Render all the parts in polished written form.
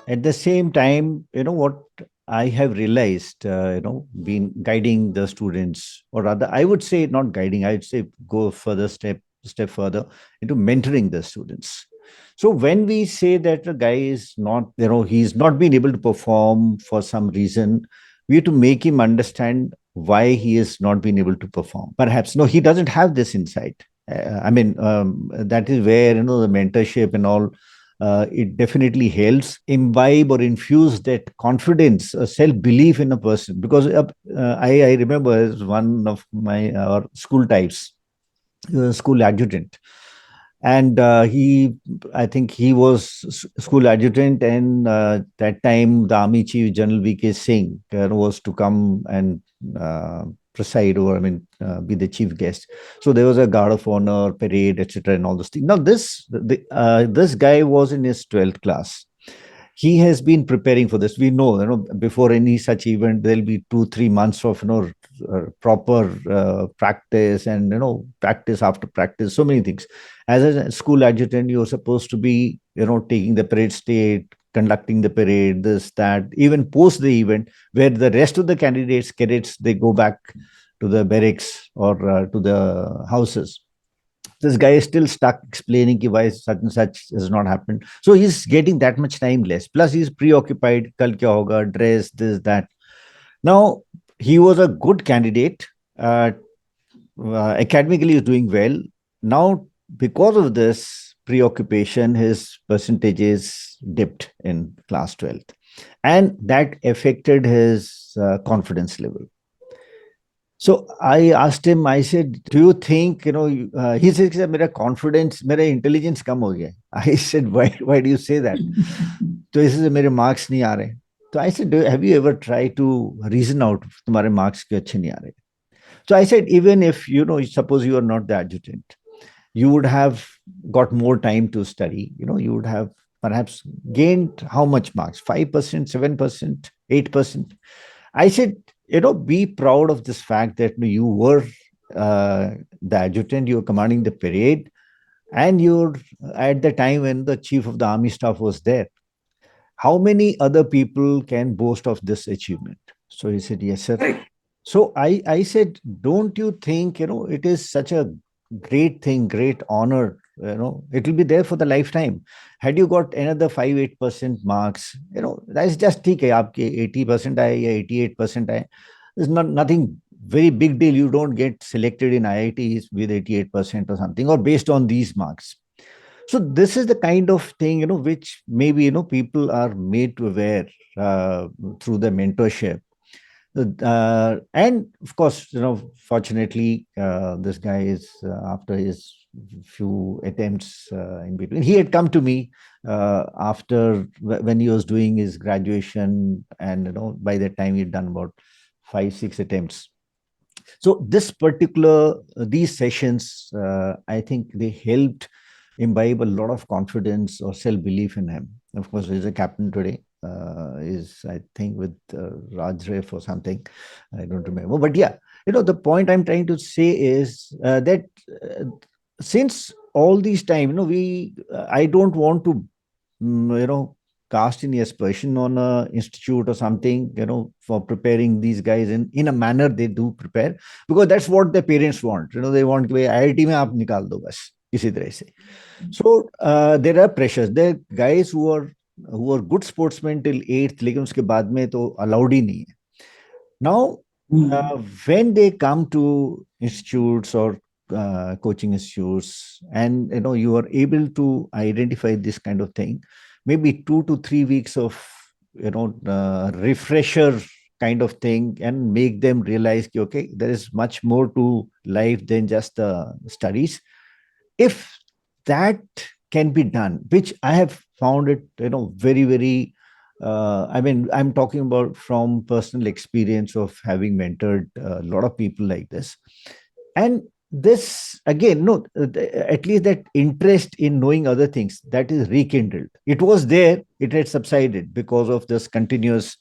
At the same time, what I have realized, been guiding the students, or rather, I would say not guiding, I would say go further step further into mentoring the students. So when we say that a guy is not, he's not been able to perform for some reason, we have to make him understand why he has not been able to perform. Perhaps no, he doesn't have this insight. That is where the mentorship and all, it definitely helps imbibe or infuse that confidence, self belief in a person. Because I remember as one of my school types, school adjutant, and I think he was school adjutant, and that time the army chief General VK Singh was to come and preside over, be the chief guest. So there was a guard of honor parade, etc., and all those things. Now this guy was in his 12th class. He has been preparing for this. We know, before any such event, there'll be 2-3 months of proper practice, and practice after practice, so many things. As a school adjutant, you're supposed to be taking the parade state, conducting the parade, this that, even post the event, where the rest of the cadets, they go back to the barracks or to the houses. This guy is still stuck explaining why such and such has not happened. So he's getting that much time less. Plus, he's preoccupied. Kal kya hoga, dress, this, that. Now, he was a good candidate. Academically, he's doing well. Now, because of this preoccupation, his percentages dipped in class 12th. And that affected his confidence level. So I asked him, I said, do you think, he said, मेरा confidence, मेरा intelligence कम हो गया. I said, why do you say that? तो इससे मेरे marks नहीं आ रहे. So I said, have you ever tried to reason out, तुम्हारे marks क्यों अच्छे नहीं आ रहे? So I said, even if, suppose you are not the adjutant, you would have got more time to study. You would have perhaps gained how much marks? 5%, 7%, 8%. I said, be proud of this fact that you were the adjutant, you were commanding the parade, and you're at the time when the chief of the army staff was there. How many other people can boast of this achievement? So he said, yes, sir. So I said, don't you think, it is such a great thing, great honor, it will be there for the lifetime. Had you got another 5-8% marks, that's just ठीक है, आपके 80% आए या 88% आए. It's nothing very big deal. You don't get selected in IITs with 88% or something, or based on these marks. So this is the kind of thing, which maybe, people are made to aware through the mentorship. And of course, fortunately, this guy is, after his few attempts in between, he had come to me after when he was doing his graduation, and by that time he'd done about 5-6 attempts. So these sessions, I think they helped imbibe a lot of confidence or self-belief in him. Of course, he's a captain today. Is, I think, with Rajref or something. I don't remember. But yeah, the point I'm trying to say is that since all these time, I don't want to, cast any aspersion on a institute or something, for preparing these guys in a manner they do prepare, because that's what their parents want. They want कि IIT में आप निकाल दो बस इसी तरह से. So there are pressures. There are guys who are good sportsmen till 8th, लेकिन उसके बाद में तो allowed ही नहीं है. Now, when they come to institutes or coaching issues, and you are able to identify this kind of thing, maybe 2 to 3 weeks of refresher kind of thing, and make them realize, okay, there is much more to life than just studies. If that can be done, which I have found it, very, very, I'm talking about from personal experience of having mentored a lot of people like this. And this, again, no, at least that interest in knowing other things, that is rekindled. It was there, it had subsided because of this continuous,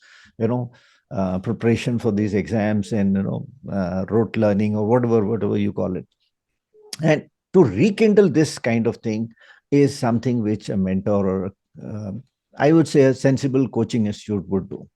preparation for these exams, and, rote learning, or whatever you call it. And to rekindle this kind of thing is something which a mentor or I would say a sensible coaching institute would do.